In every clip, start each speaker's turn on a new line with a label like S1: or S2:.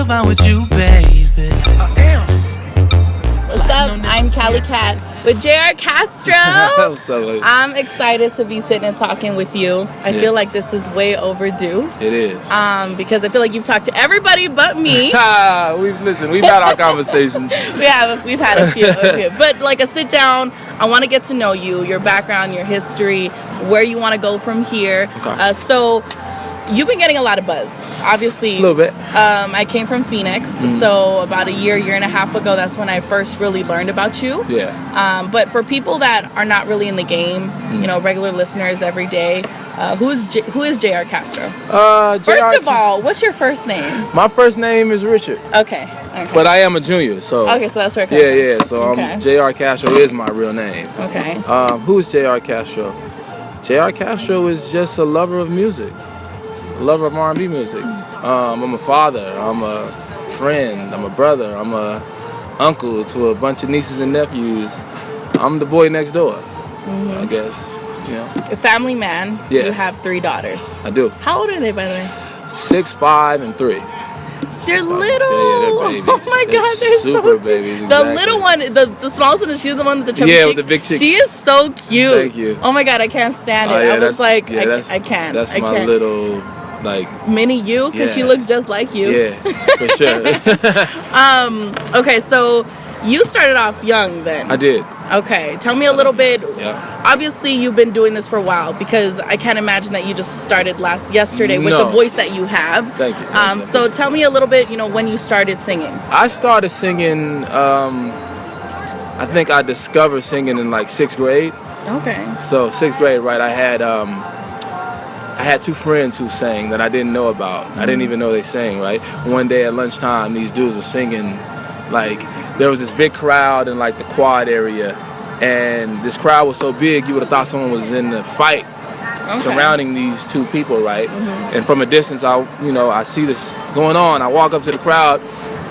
S1: divine with you, baby. I am.
S2: What's up? I'm Callie Cat with JR Castro. I'm excited to be sitting and talking with you. I feel like this is way overdue.
S3: It is.
S2: Because I feel like you've talked to everybody but me.
S3: We've had our conversations.
S2: We've had a few. But like a sit down, I want to get to know you, your background, your history, where you want to go from here.
S3: Okay.
S2: So you've been getting a lot of buzz, obviously.
S3: A little bit.
S2: I came from Phoenix, so about a year and a half ago, that's when I first really learned about you.
S3: Yeah.
S2: But for people that are not really in the game, you know, regular listeners every day, who is JR Castro? First of all, what's your first name?
S3: My first name is Richard.
S2: Okay.
S3: But I am a junior, so.
S2: Okay, so that's where it comes from.
S3: Yeah. So JR Castro is my real name.
S2: Okay.
S3: Who is JR Castro? JR Castro is just a lover of music. Lover of R&B music. I'm a father, I'm a friend, I'm a brother, I'm a uncle to a bunch of nieces and nephews. I'm the boy next door, I guess. You know.
S2: A family man.
S3: Yeah.
S2: You have 3 daughters.
S3: I do.
S2: How old are they, by the way?
S3: 6, 5, and 3.
S2: They're little.
S3: Yeah, they're babies.
S2: Oh my God, they're
S3: super
S2: so cute.
S3: babies.
S2: The
S3: Exactly.
S2: little one, the smallest one, she's the one with the chubby
S3: Yeah,
S2: cheeks.
S3: with the big cheeks.
S2: She is so cute.
S3: Thank you.
S2: Oh my God, I can't stand it.
S3: Yeah,
S2: I was like,
S3: yeah,
S2: I can't.
S3: That's
S2: I
S3: my
S2: can't.
S3: little, like.
S2: Mini you, because she
S3: Yeah.
S2: looks just like you.
S3: Yeah, for sure.
S2: Okay, so you started off young then.
S3: I did.
S2: Okay, tell me a little bit.
S3: Yeah.
S2: Obviously, you've been doing this for a while, because I can't imagine that you just started yesterday with the voice that you have.
S3: Thank you.
S2: So tell me a little bit, you know, when you started singing.
S3: I started singing, I think I discovered singing in like 6th grade.
S2: Okay.
S3: So 6th grade, right, I had 2 friends who sang that I didn't know about. I didn't even know they sang, right? One day at lunchtime, these dudes were singing, like, there was this big crowd in like the quad area, and this crowd was so big you would have thought someone was in a fight surrounding these 2 people, right? And from a distance, I see this going on. I walk up to the crowd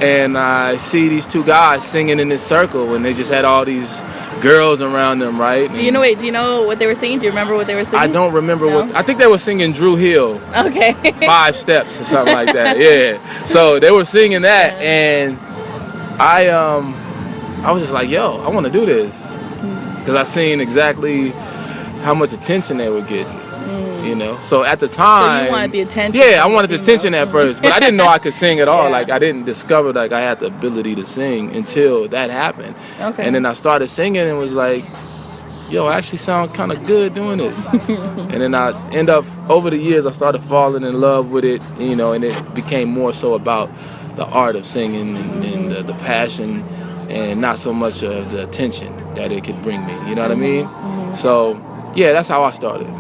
S3: and I see these 2 guys singing in this circle, and they just had all these girls around them, right?
S2: Do you know what they were singing? Do you remember what they were singing?
S3: I don't remember I think they were singing Drew Hill.
S2: Okay.
S3: 5 Steps or something like that. Yeah. So they were singing that, and I was just like, yo, I want to do this, because I seen exactly how much attention they were getting. You know, so at the time,
S2: so you wanted the attention.
S3: Yeah, I wanted the attention at first, but I didn't know I could sing at all. Like, I didn't discover like I had the ability to sing until that happened. Okay. And then I started singing and was like, yo, I actually sound kind of good doing this. And then I end up, over the years, I started falling in love with it, you know, and it became more so about the art of singing and the passion, and not so much of the attention that it could bring me. You know what I mean? So, yeah, that's how I started.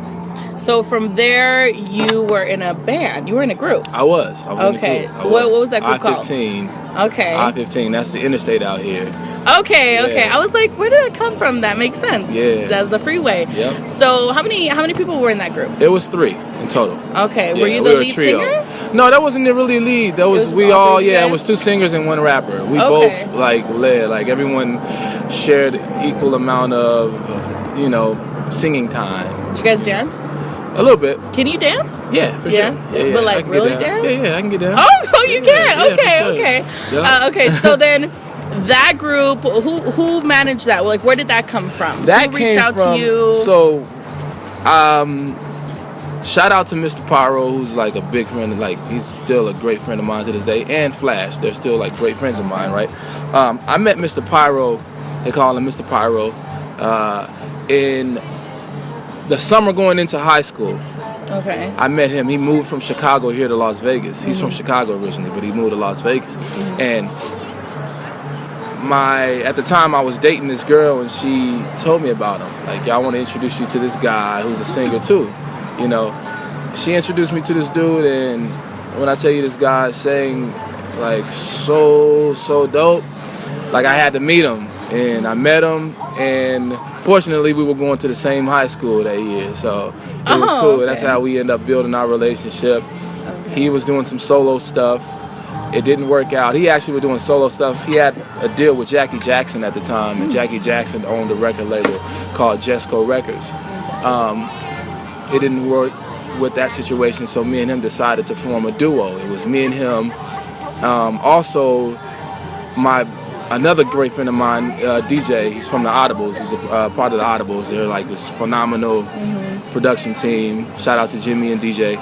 S2: So from there, you were in a band. You were in a group.
S3: I was.
S2: Okay.
S3: In a group.
S2: What was that group called?
S3: I-15.
S2: Okay.
S3: I-15. That's the interstate out here.
S2: Okay. I was like, where did that come from? That makes sense.
S3: Yeah.
S2: That's the freeway.
S3: Yep.
S2: So how many people were in that group?
S3: It was 3 in total.
S2: Okay. Were you the lead singer?
S3: No, that wasn't really lead. That was we all. Yeah, it was 2 singers and 1 rapper. We both like led. Like, everyone shared equal amount of, you know, singing time.
S2: Did you guys dance?
S3: A little bit.
S2: Can you dance?
S3: Yeah, for sure. Yeah,
S2: but like really dance?
S3: Yeah, I can get down.
S2: Oh, you can.
S3: Yeah,
S2: okay.
S3: Yeah.
S2: Okay. So then, that group, who managed that? Like, where did that come from? Who reached out to you?
S3: So, shout out to Mr. Pyro, who's like a big friend. Like, he's still a great friend of mine to this day. And Flash, they're still like great friends of mine, right? I met Mr. Pyro. They call him Mr. Pyro. In the summer going into high school.
S2: Okay.
S3: I met him. He moved from Chicago here to Las Vegas. He's from Chicago originally, but he moved to Las Vegas. And at the time, I was dating this girl, and she told me about him. Like, I want to introduce you to this guy who's a singer too. You know, she introduced me to this dude, and when I tell you this guy sang like so dope, like, I had to meet him. And I met him, and fortunately, we were going to the same high school that year, so it was cool. Okay. That's how we ended up building our relationship. Okay. He was doing some solo stuff. It didn't work out. He actually was doing solo stuff. He had a deal with Jackie Jackson at the time, and Jackie Jackson owned a record label called Jesco Records. It didn't work with that situation, so me and him decided to form a duo. It was me and him Also, another great friend of mine, DJ, he's from the Audibles. He's a part of the Audibles. They're like this phenomenal production team. Shout out to Jimmy and DJ.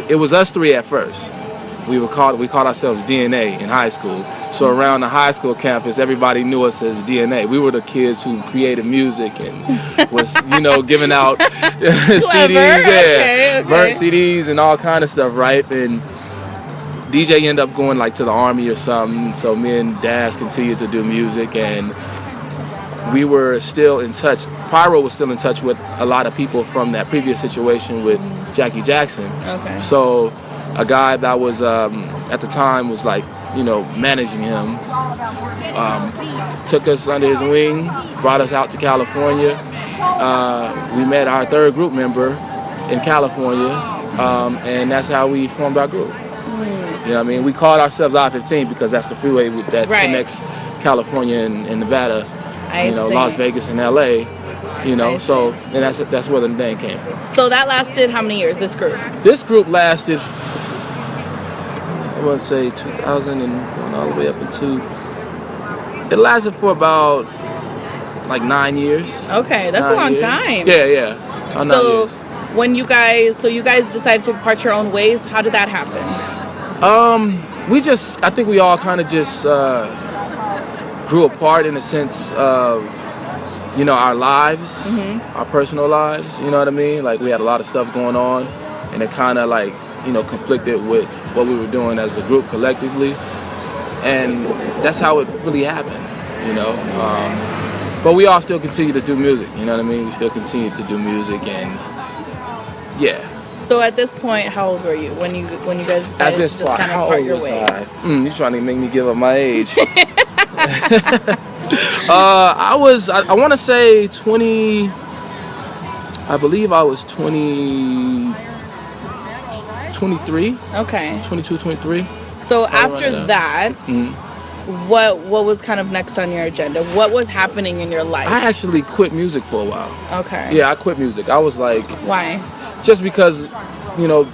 S3: It was us three at first. We called ourselves DNA in high school. So around the high school campus, everybody knew us as DNA. We were the kids who created music and was, giving out CDs, burnt CDs and all kind of stuff, right? And DJ ended up going like to the army or something. So me and Daz continued to do music, and we were still in touch. Pyro was still in touch with a lot of people from that previous situation with Jackie Jackson. Okay. So a guy that was at the time was like, managing him, took us under his wing, brought us out to California. We met our third group member in California, and that's how we formed our group. You know what I mean? We called ourselves I-15 because that's the freeway that connects California and Nevada, Las Vegas and LA. So and that's where the name came from.
S2: So that lasted how many years, this group?
S3: This group lasted, I want to say 2001 all the way up into, it lasted for about like 9 years. Okay,
S2: that's a long time.
S3: Yeah.
S2: So when you guys decided to part your own ways, how did that happen?
S3: I think we all kind of just grew apart in the sense of, our lives, our personal lives, you know what I mean? Like we had a lot of stuff going on, and it kind of like, conflicted with what we were doing as a group collectively. And that's how it really happened, But we all still continue to do music, you know what I mean? We still continue to do music, and yeah.
S2: So at this point, how old were you when you guys decided to just kind of part your ways?
S3: You're trying to make me give up my age. I want to say 20, I believe I was 23. Okay. 22, 23.
S2: So after that, what was kind of next on your agenda? What was happening in your life?
S3: I actually quit music for a while.
S2: Okay.
S3: Yeah, I quit music. I was like...
S2: Why?
S3: Just because,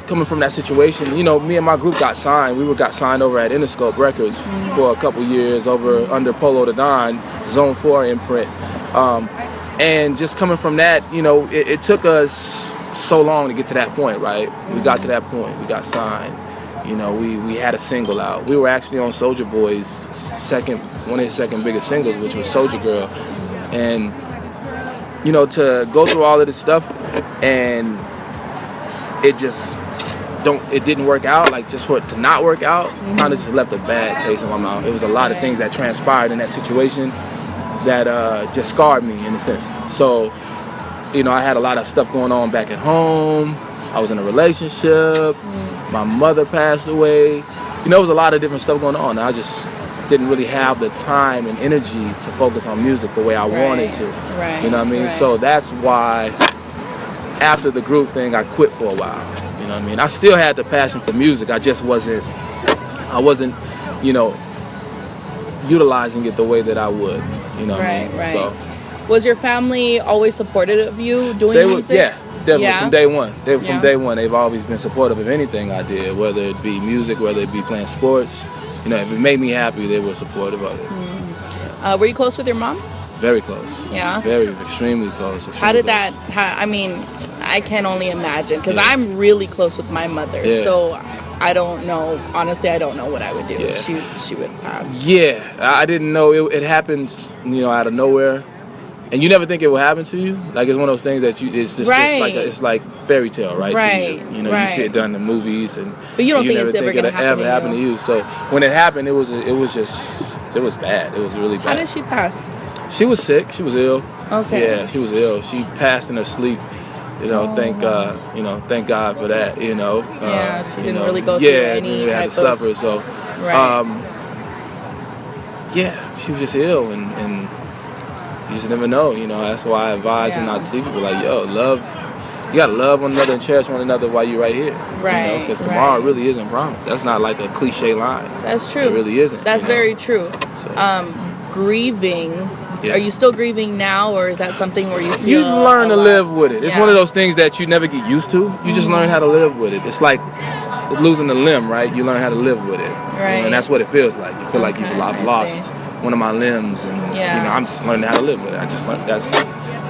S3: coming from that situation, me and my group got signed. We got signed over at Interscope Records for a couple years under Polo the Don, Zone 4 imprint. And just coming from that, it took us so long to get to that point, right? We got to that point. We got signed. We had a single out. We were actually on Soulja Boy's one of his second biggest singles, which was Soulja Girl. And, to go through all of this stuff and it didn't work out, like just for it to not work out, kind of just left a bad taste in my mouth. It was a lot of things that transpired in that situation that just scarred me in a sense. So, I had a lot of stuff going on back at home. I was in a relationship. My mother passed away. There was a lot of different stuff going on. I just didn't really have the time and energy to focus on music the way I wanted to. Right. You know what I mean? Right. So that's why after the group thing, I quit for a while. You know what I mean? I still had the passion for music. I just wasn't, utilizing it the way that I would. You know what I mean?
S2: Right. So, was your family always supportive of you doing music?
S3: Yeah, definitely from day one. From day one, they've always been supportive of anything I did, whether it be music, whether it be playing sports. If it made me happy, they were supportive of it.
S2: Were you close with your mom?
S3: Very close.
S2: Yeah.
S3: Extremely close.
S2: How did that? I can only imagine because I'm really close with my mother. Yeah. So I don't know. Honestly, I don't know what I would do if she would pass. Yeah,
S3: I didn't know it happens. Out of nowhere. And you never think it will happen to you. Like it's one of those things that it's just it's like fairy tale, right?
S2: Right.
S3: To you. You see it done in the movies,
S2: but you don't think
S3: never
S2: it's ever gonna
S3: happen to you. So when it happened, it was bad. It was really bad.
S2: How did she pass?
S3: She was sick. She was ill.
S2: Okay.
S3: Yeah, she was ill. She passed in her sleep. Thank God for that.
S2: Yeah, she didn't really go through any
S3: had to suffer. So, she was just ill, and you just never know. That's why I advise when I see people like, yo, you gotta love one another and cherish one another while you're right here.
S2: Right.
S3: Because tomorrow really isn't promised. That's not like a cliche line.
S2: That's true.
S3: It really isn't.
S2: That's very true. So, grieving. Yeah. Are you still grieving now, or is that something where you feel
S3: you learn to live with it? It's one of those things that you never get used to. You just learn how to live with it. It's like losing a limb, right? You learn how to live with it.
S2: Right.
S3: And that's what it feels like. You feel like I've lost one of my limbs, and I'm just learning how to live with it. I just learned that's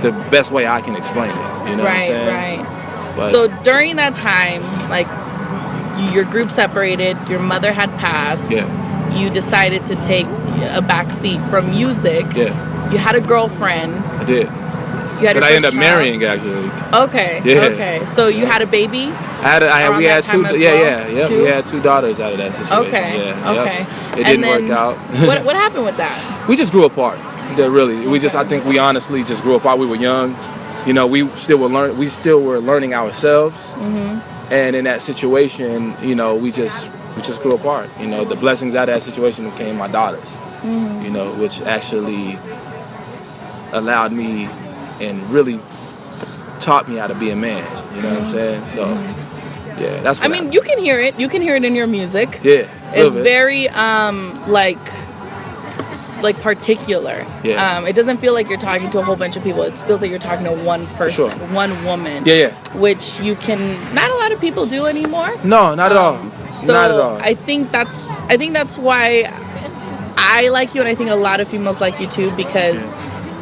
S3: the best way I can explain it. You know what I'm saying?
S2: Right.
S3: But,
S2: so during that time, like your group separated, your mother had passed.
S3: Yeah.
S2: You decided to take a backseat from music.
S3: Yeah.
S2: You had a girlfriend.
S3: I did.
S2: But
S3: I ended up marrying, actually.
S2: Okay.
S3: Yeah.
S2: Okay. So you had a baby?
S3: We had two.
S2: Two?
S3: We had 2 daughters out of that situation.
S2: Okay.
S3: Yeah.
S2: Okay.
S3: Yep. It didn't work out.
S2: what happened with that?
S3: We just grew apart. Really. We just. I think we honestly just grew apart. We were young. You know, we still were learning ourselves. Mm-hmm. And in that situation, you know, we just grew apart. You know, the blessings out of that situation became my daughters. Mm-hmm. You know, which actually allowed me and really taught me how to be a man. You know what I'm saying? So, yeah, that's what
S2: I mean, you can hear it. You can hear it in your music.
S3: Yeah.
S2: It's very, like particular.
S3: Yeah.
S2: It doesn't feel like you're talking to a whole bunch of people. It feels like you're talking to one person, one woman.
S3: Yeah.
S2: Which not a lot of people do anymore.
S3: No, not at all.
S2: So
S3: not at all.
S2: I think that's why I like you, and I think a lot of females like you too, because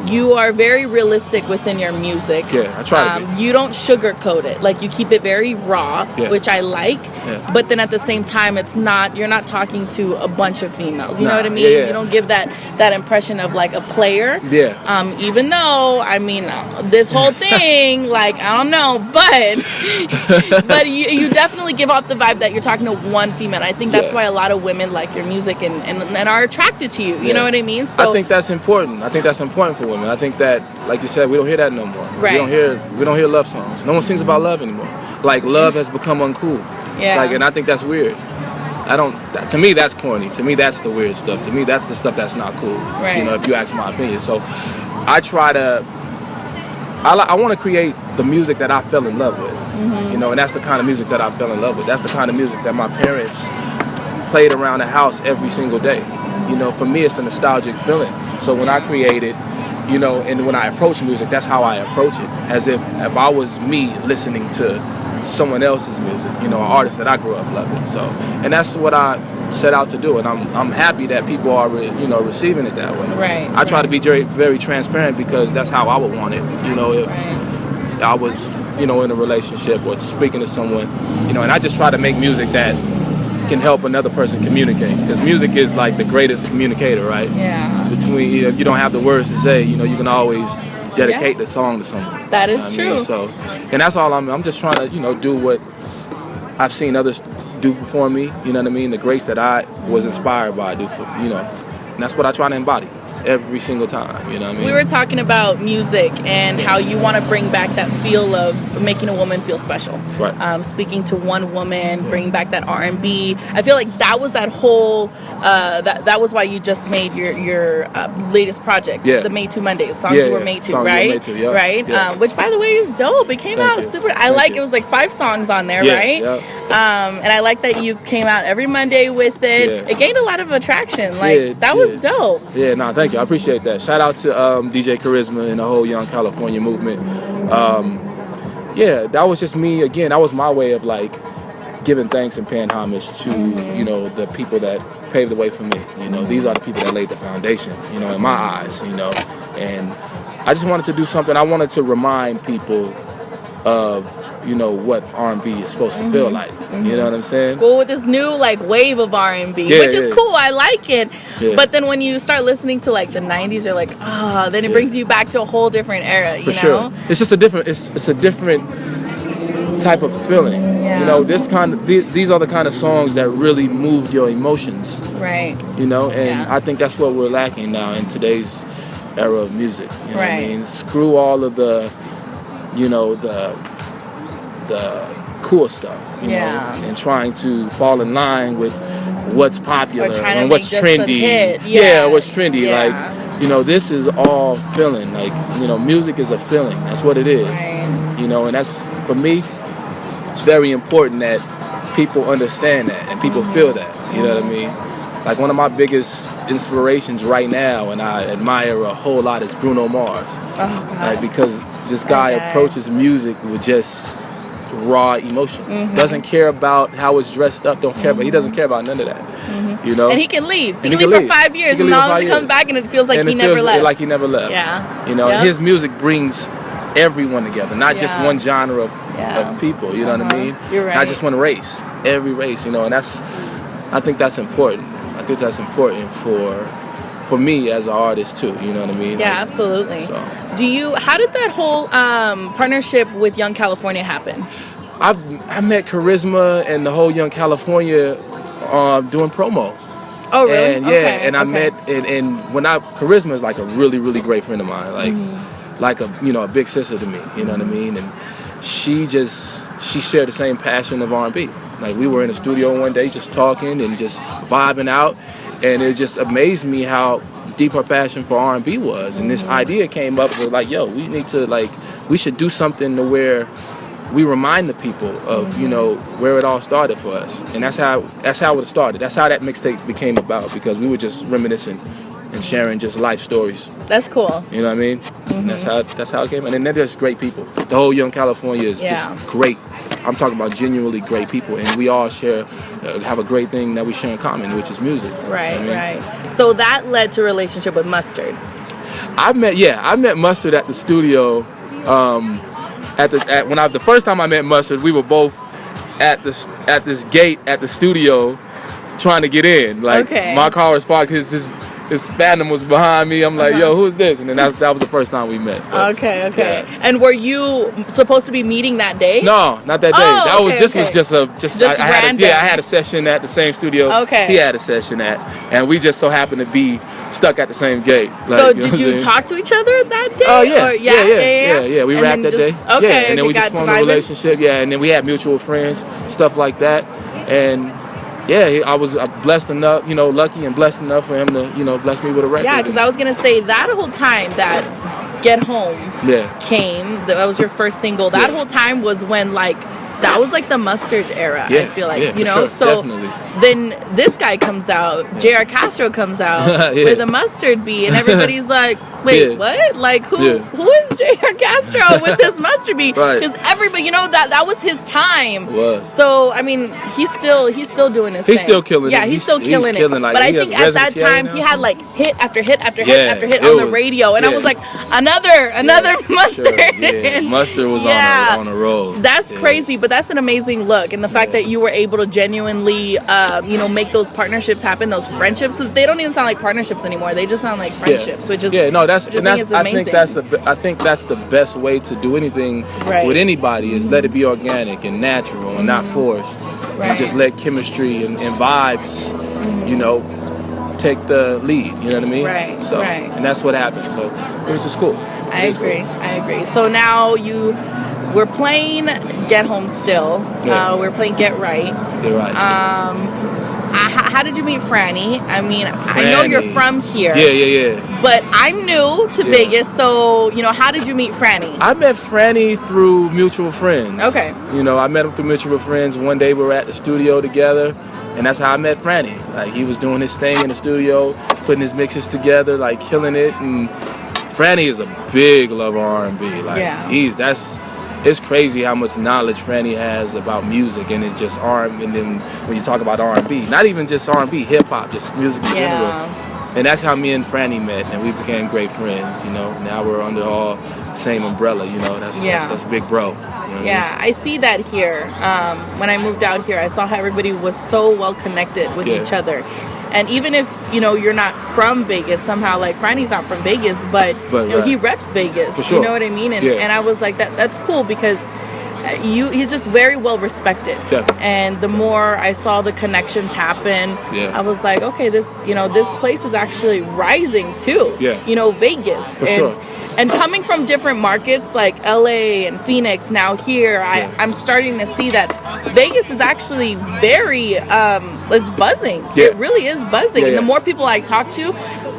S2: you are very realistic within your music.
S3: Yeah, I try to be.
S2: You don't sugarcoat it. Like, you keep it very raw, which I like.
S3: Yeah.
S2: But then at the same time, you're not talking to a bunch of females. You know what I mean?
S3: Yeah.
S2: You don't give that impression of like a player.
S3: Yeah.
S2: Even though, I mean, this whole thing, like, I don't know, but you definitely give off the vibe that you're talking to one female. I think that's why a lot of women like your music and are attracted to you. You know what I mean? So
S3: I think that's important. I think that's important for women. I think that, like you said, we don't hear that no more.
S2: Right.
S3: We don't hear love songs. No one sings about love anymore. Like, love has become uncool.
S2: Yeah.
S3: Like, and I think that's weird. To me, that's corny. To me, that's the weird stuff. To me, that's the stuff that's not cool.
S2: Right.
S3: You know, if you ask my opinion. So I want to create the music that I fell in love with. Mm-hmm. You know, and that's the kind of music that I fell in love with. That's the kind of music that my parents played around the house every single day. You know, for me, it's a nostalgic feeling. So when I create it, you know, and when I approach music, that's how I approach it. As if I was me listening to someone else's music, you know, an artist that I grew up loving. So, and that's what I set out to do, and I'm happy that people are receiving it that way.
S2: Right.
S3: I try to be very, very transparent, because that's how I would want it. You know, if I was, you know, in a relationship or speaking to someone, you know, and I just try to make music that can help another person communicate, because music is like the greatest communicator, right?
S2: Yeah.
S3: Between, you know, if you don't have the words to say, you know, you can always dedicate the song to someone.
S2: That is true.
S3: I mean? So, and that's all I'm just trying to, you know, do what I've seen others do before me, you know what I mean? The grace that I was inspired by, you know, and that's what I try to embody every single time, you know what I mean?
S2: We were talking about music and how you want to bring back that feel of making a woman feel special.
S3: Right.
S2: Speaking to one woman, bringing back that R&B. I feel like that was that whole, that was why you just made your latest project, the Made to Mondays, songs you were made to, right?
S3: Made to, yeah.
S2: Right?
S3: Yeah.
S2: Which, by the way, is dope. It came out super, it was like 5 songs on there, right?
S3: Yeah.
S2: And I like that you came out every Monday with it.
S3: Yeah.
S2: It gained a lot of attraction. Like, that was dope.
S3: Yeah, no, thank you. I appreciate that. Shout out to DJ Charisma and the whole Young California movement. That was just me. Again, that was my way of like giving thanks and paying homage to, you know, the people that paved the way for me. You know, these are the people that laid the foundation, you know, in my eyes, you know. And I just wanted to do something. I wanted to remind people of, you know, what R&B is supposed to feel like. You know what I'm saying?
S2: Well, with this new like wave of R&B, which is cool, I like it. Yeah. But then when you start listening to like the 90s, you're like, then it brings you back to a whole different era.
S3: For sure. It's just a different. It's a different type of feeling.
S2: Yeah.
S3: You know, these are the kind of songs that really moved your emotions.
S2: Right.
S3: You know, and I think that's what we're lacking now in today's era of music. You know what I mean? Screw all of the, you know, the cool stuff, you know, and trying to fall in line with what's popular and what's trendy. What's trendy.
S2: Yeah.
S3: Like, you know, this is all feeling. Like, you know, music is a feeling. That's what it is.
S2: Right.
S3: You know, and that's, for me, it's very important that people understand that and people feel that. You know what I mean? Like, one of my biggest inspirations right now, and I admire a whole lot, is Bruno Mars.
S2: Oh, God.
S3: Like, because this guy approaches music with just raw emotion. Doesn't care about how it's dressed up. Don't care about. He doesn't care about none of that. You know.
S2: And he can leave. He can leave for 5 years, and now he comes back, and it feels like he never left.
S3: Like he never left.
S2: Yeah.
S3: You know, and his music brings everyone together, not just one genre of people. You know what I mean?
S2: You're right.
S3: Not just one race. Every race. You know, and I think that's important. I think that's important for me as an artist too. You know what I mean?
S2: Yeah, absolutely.
S3: So.
S2: How did that whole partnership with Young California happen?
S3: I met Charisma and the whole Young California doing promo.
S2: Oh, really?
S3: And and I met and Charisma is like a really, really great friend of mine, like a big sister to me. You know what I mean? And she shared the same passion of R&B. Like we were in the studio one day just talking and just vibing out, and it just amazed me how deep her passion for R&B was. And this idea came up with like, yo, we should do something to where we remind the people of where it all started for us. And that's how it started. That's how that mixtape became about, because we were just reminiscing and sharing just life stories.
S2: That's cool.
S3: You know what I mean? And that's how it came. And then they're just great people. The whole Young California is just great. I'm talking about genuinely great people, and we all have a great thing that we share in common, which is music.
S2: Right,
S3: you know what I mean?
S2: right. So that led to a relationship with Mustard.
S3: I met Mustard at the studio. The first time I met Mustard, we were both at this gate at the studio trying to get in. Like my car was parked, his Phantom was behind me. I'm like, yo, who is this? And then that was the first time we met. But,
S2: okay.
S3: Yeah.
S2: And were you supposed to be meeting that day?
S3: No, not that day. This was just
S2: random.
S3: I had a session at the same studio.
S2: Okay.
S3: He had a session at, and we just so happened to be stuck at the same gate. Like,
S2: so did you talk to each other that day?
S3: Oh yeah. We rapped that day.
S2: Okay.
S3: And then we just formed a relationship. Yeah, and then we had mutual friends, stuff like that, and. Yeah, I was blessed enough, lucky and blessed enough for him to, bless me with a record.
S2: Yeah, because I was going to say that whole time that Get Home came, that was your first single, that whole time was when, that was the Mustard era, I feel like,
S3: sure,
S2: so
S3: definitely.
S2: Then this guy comes out, JR Castro comes out with a Mustard beat, and everybody's like, wait, what? Like, who is JR Castro with this Mustard beat? Because everybody, that was his time. So, I mean, he's still doing his thing.
S3: He's still killing it.
S2: Yeah, he's still killing it. But I think at that time, he had hit after hit after hit after hit on the radio, and I was like, another Mustard.
S3: Sure. Yeah. Mustard was on a roll.
S2: That's crazy, but that's an amazing look, and the fact that you were able to genuinely make those partnerships happen, those friendships, because they don't even sound like partnerships anymore, they just sound like friendships, which is I think that's the best way to do anything with anybody, is let it be organic and natural and not forced, and just let chemistry and vibes take the lead, you know what I mean? And that's what happened, so it was just cool. I agree. So now we're playing Get Home still. We're playing Get Right. How did you meet Franny? I mean, I know you're from here.
S3: Yeah.
S2: But I'm new to Vegas, so, how did you meet Franny?
S3: I met Franny through mutual friends.
S2: Okay.
S3: I met him through mutual friends. One day we were at the studio together, and that's how I met Franny. Like, he was doing his thing in the studio, putting his mixes together, like, killing it, and Franny is a big lover of R&B. Like, it's crazy how much knowledge Franny has about music, and it just R&B. And then when you talk about R&B, not even just R&B, hip hop, just music in general. And that's how me and Franny met, and we became great friends. Now we're under all the same umbrella. That's big bro.
S2: I see that here. When I moved out here, I saw how everybody was so well connected with each other. And even if, you're not from Vegas, somehow, like, Franny's not from Vegas, but he reps Vegas. For sure. You know what I mean? And I was like, that's cool, because he's just very well respected.
S3: Definitely.
S2: And the more I saw the connections happen, I was like, okay, this place is actually rising too. Vegas.
S3: For sure.
S2: And coming from different markets like LA and Phoenix, now here, I'm starting to see that Vegas is actually very, it's buzzing. It really is buzzing. And the more people I talk to,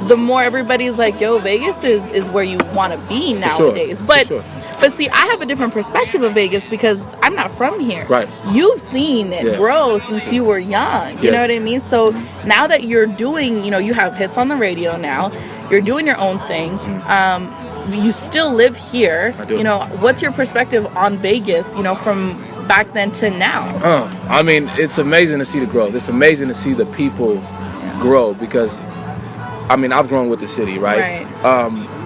S2: the more everybody's like, yo, Vegas is where you want to be nowadays. But see, I have a different perspective of Vegas because I'm not from here.
S3: Right.
S2: You've seen it grow since you were young. You know what I mean? So now that you're doing, you have hits on the radio now, you're doing your own thing. You still live here.
S3: I do.
S2: What's your perspective on Vegas, from back then to now?
S3: I mean, it's amazing to see the growth. It's amazing to see the people grow because, I mean, I've grown with the city, right?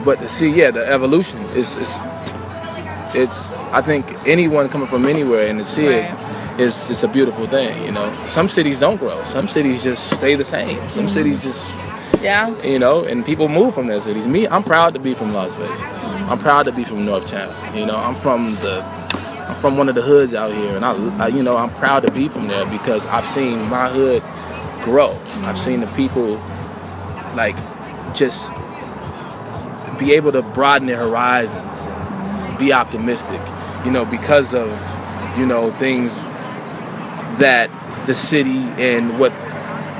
S3: But to see, the evolution it's I think anyone coming from anywhere and to see it is just a beautiful thing, you know. Some cities don't grow. Some cities just stay the same. Some cities just, you know, and people move from their cities. Me, I'm proud to be from Las Vegas. I'm proud to be from North Channel. You know, I'm from one of the hoods out here, and I you know, I'm proud to be from there because I've seen my hood grow. I've seen the people like just be able to broaden their horizons and be optimistic, you know, because of, you know, things that the city and what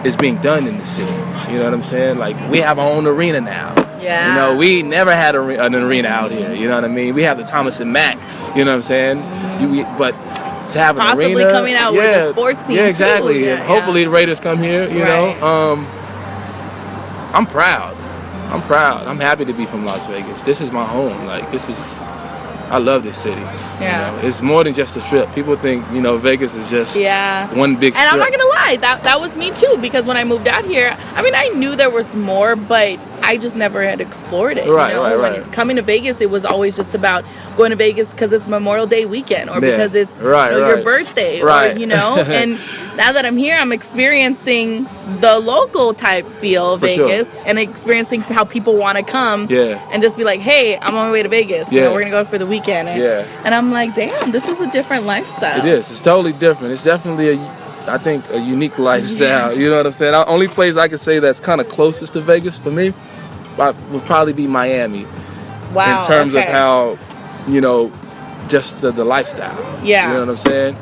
S3: is being done in the city. You know what I'm saying? Like, we have our own arena now.
S2: Yeah.
S3: You know, we never had an arena out here. You know what I mean? We have the Thomas and Mack. You know what I'm saying? But to have an
S2: possibly
S3: arena,
S2: coming out with a sports team.
S3: Yeah, exactly.
S2: Too.
S3: And hopefully the Raiders come here. You know, I'm proud. I'm proud. I'm happy to be from Las Vegas. This is my home. Like, I love this city.
S2: Yeah.
S3: You know, it's more than just a strip. People think, you know, Vegas is just one big strip.
S2: And I'm not gonna lie, that was me too, because when I moved out here, I mean, I knew there was more, but I just never had explored it.
S3: Right,
S2: you know?
S3: right.
S2: When coming to Vegas, it was always just about going to Vegas because it's Memorial Day weekend or because it's your birthday, or, you know. And now that I'm here, I'm experiencing the local type feel of Vegas and experiencing how people want to come and just be like, hey, I'm on my way to Vegas. You know, we're gonna go for the weekend. And I'm like, damn, this is a different lifestyle.
S3: It is. It's totally different. It's definitely I think a unique lifestyle. You know what I'm saying? The only place I could say that's kind of closest to Vegas for me would probably be Miami.
S2: Wow.
S3: In terms of how, you know, just the lifestyle.
S2: Yeah.
S3: You know what I'm saying?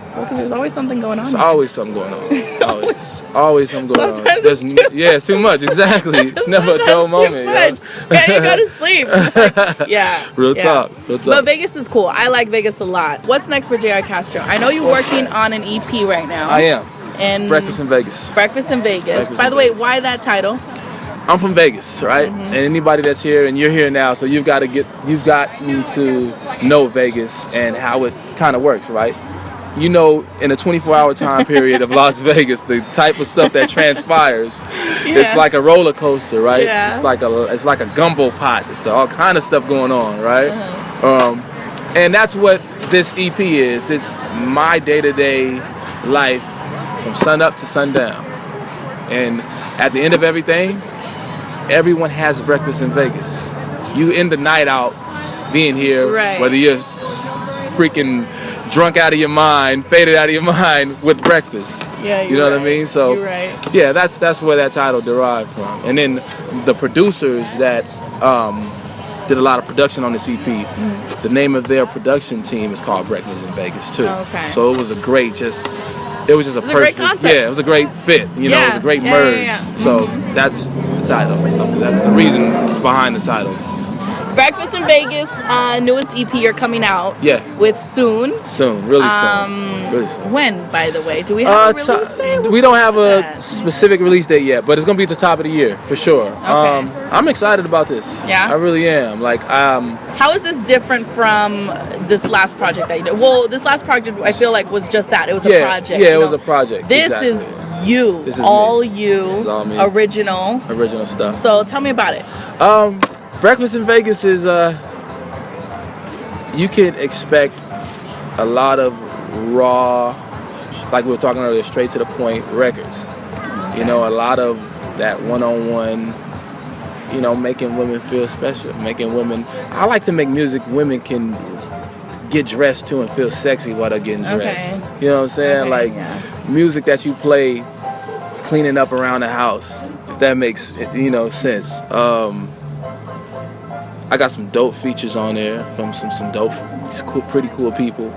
S2: Because there's always something going on.
S3: There's always something going on. Always something going on.
S2: It's too much.
S3: It's too much. Exactly. It's never a dull moment.
S2: Can't even go to sleep.
S3: Real talk.
S2: But Vegas is cool. I like Vegas a lot. What's next for JR Castro? I know you're working on an EP right now.
S3: I am.
S2: And
S3: Breakfast in Vegas.
S2: Breakfast in Vegas. By the way, why that title?
S3: I'm from Vegas, right? And anybody that's here, and you're here now, so you've gotten to know Vegas and how it kind of works, right? You know, in a 24-hour time period of Las Vegas, the type of stuff that transpires, it's like a roller coaster, right? It's like a gumbo pot. It's all kind of stuff going on, right? And that's what this EP is. It's my day-to-day life from sun up to sundown. And at the end of everything, everyone has breakfast in Vegas. You end the night out being here, whether you're freaking drunk out of your mind, faded out of your mind, with breakfast. You know what I mean? So yeah, that's where that title derived from. And then the producers that did a lot of production on this EP, the name of their production team is called Breakfast in Vegas too. So it was a perfect concept. Yeah, it was a great fit. You know, it was a great merge. So that's the title. That's the reason behind the title.
S2: Breakfast in Vegas, newest EP you're coming out with soon.
S3: Soon, really soon. Really soon.
S2: When, by the way? Do we have a release date?
S3: We don't have a specific release date yet, but it's going to be at the top of the year, for sure. I'm excited about this. Yeah? I really am. Like,
S2: how is this different from this last project that you did? Well, this last project, I feel like, was just that. It was a project.
S3: Yeah, it was a project.
S2: This is you. This is all me. This is all me. Original stuff. So tell me about it.
S3: Breakfast in Vegas is, you can expect a lot of raw, like we were talking earlier, straight to the point records. You know, a lot of that one-on-one, you know, making women feel special, I like to make music women can get dressed to and feel sexy while they're getting dressed. You know what I'm saying? Music that you play cleaning up around the house, if that makes, you know, sense. I got some dope features on there from some dope, pretty cool people.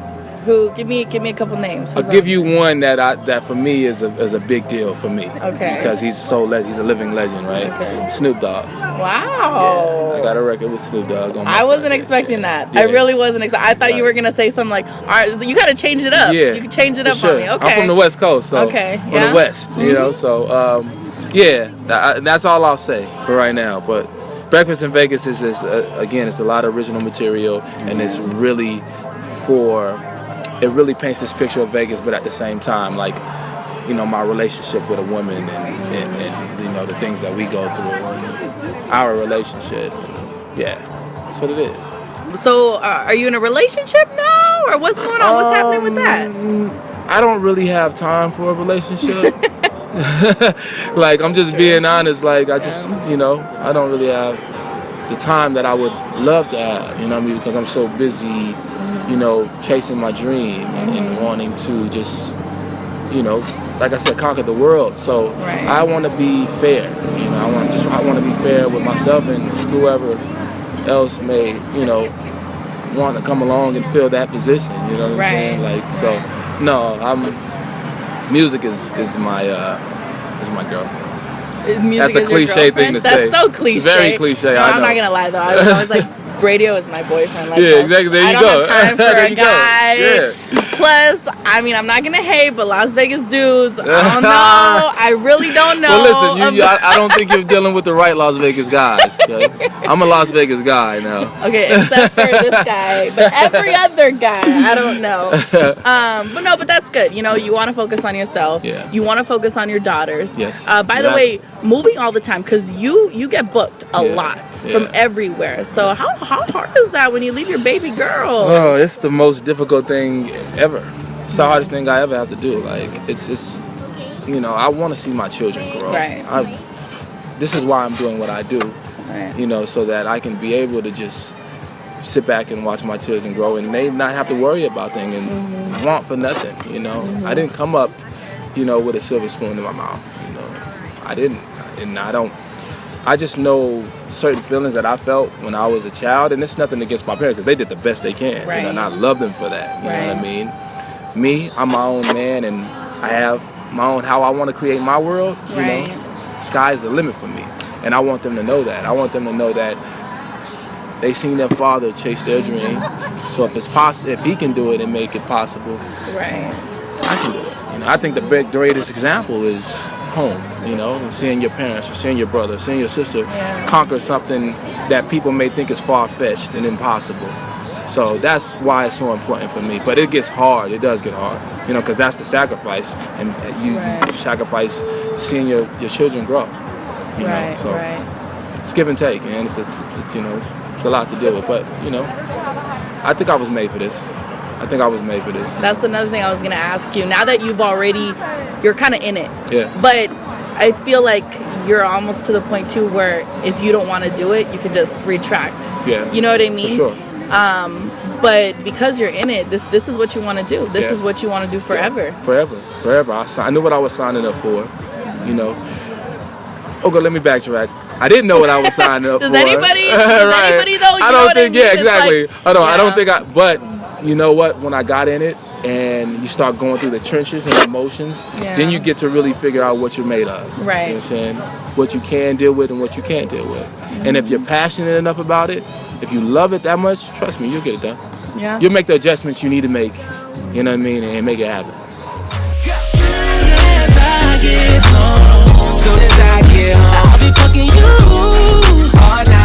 S2: Who? Give me a couple names.
S3: I'll give you one that for me is a big deal for me. Okay. Because he's a living legend, right? Okay. Snoop Dogg.
S2: Wow.
S3: Yeah, I got a record with Snoop Dogg on my
S2: I wasn't expecting that. Yeah. I really wasn't expecting. I thought you were gonna say something like, all right, you gotta change it up. Yeah. You can change it up on me. Okay.
S3: I'm from the West Coast, so from the West, you know. So that's all I'll say for right now. But Breakfast in Vegas is again, it's a lot of original material, and it's really for it really paints this picture of Vegas, but at the same time, like, you know, my relationship with a woman and you know, the things that we go through and our relationship. And, yeah, that's what it is.
S2: So are you in a relationship now, or what's going on? What's happening with that?
S3: I don't really have time for a relationship. Like, I'm just being honest. Like, I just, you know, I don't really have the time that I would love to have, you know what I mean? Because I'm so busy, you know, chasing my dream and wanting to just, you know, like I said, conquer the world. So I want to be fair. You know, I want to be fair with myself and whoever else may, you know, want to come along and fill that position. You know what I'm saying? Like, so no, music is my girlfriend. That's a cliche thing to say.
S2: That's so cliche.
S3: It's very cliche.
S2: No,
S3: I know.
S2: I'm not gonna lie though. I was like, radio is my boyfriend. Like,
S3: yeah, exactly. There you go.
S2: I don't have time for a guy.
S3: Yeah.
S2: Plus, I mean, I'm not gonna hate, but Las Vegas dudes, I don't know. I really don't know.
S3: Well, listen, I don't think you're dealing with the right Las Vegas guys. Okay? I'm a Las Vegas guy now.
S2: Okay, except for this guy, but every other guy, I don't know. But that's good. You know, you want to focus on yourself.
S3: Yeah.
S2: You want to focus on your daughters.
S3: Yes.
S2: By the way, moving all the time, because you get booked a lot from everywhere. So how hard is that when you leave your baby girl?
S3: Oh, it's the most difficult thing ever. It's the hardest thing I ever have to do. Like, it's you know, I want to see my children grow.
S2: Right.
S3: This is why I'm doing what I do.
S2: Right.
S3: You know, so that I can be able to just sit back and watch my children grow and they not have to worry about things and want for nothing, you know. I didn't come up, you know, with a silver spoon in my mouth, you know. I didn't. And I just know certain feelings that I felt when I was a child, and it's nothing against my parents because they did the best they can,
S2: right.
S3: you know, and I love them for that, you know what I mean? Me, I'm my own man, and I have my own how I want to create my world, you know. Sky's the limit for me, and I want them to know that. I want them to know that they seen their father chase their dream, so if it's possible, if he can do it and make it possible, I can do it. You know, I think the greatest example is home, you know, and seeing your parents or seeing your brother, seeing your sister conquer something that people may think is far-fetched and impossible. So that's why it's so important for me. But it gets hard. It does get hard, you know, because that's the sacrifice, and you sacrifice seeing your children grow. You know, so it's give and take, and it's you know, it's a lot to deal with. But you know, I think I was made for this. That's another thing I was gonna ask you. Now that you're kind of in it. Yeah. But I feel like you're almost to the point too where if you don't want to do it, you can just retract. Yeah. You know what I mean? For sure. But because you're in it, this is what you want to do. This is what you want to do forever. Yeah. Forever. I knew what I was signing up for. You know. Okay, let me backtrack. I didn't know what I was signing up for. Does anybody know? I don't think. Yeah, exactly. Like, I don't think. But you know what? When I got in it, and you start going through the trenches and emotions, then you get to really figure out what you're made of. Right. You know what I'm saying? What you can deal with and what you can't deal with. And if you're passionate enough about it, if you love it that much, trust me, you'll get it done. Yeah. You'll make the adjustments you need to make, you know what I mean, and make it happen. Soon as I get home, I'll be fucking you all night.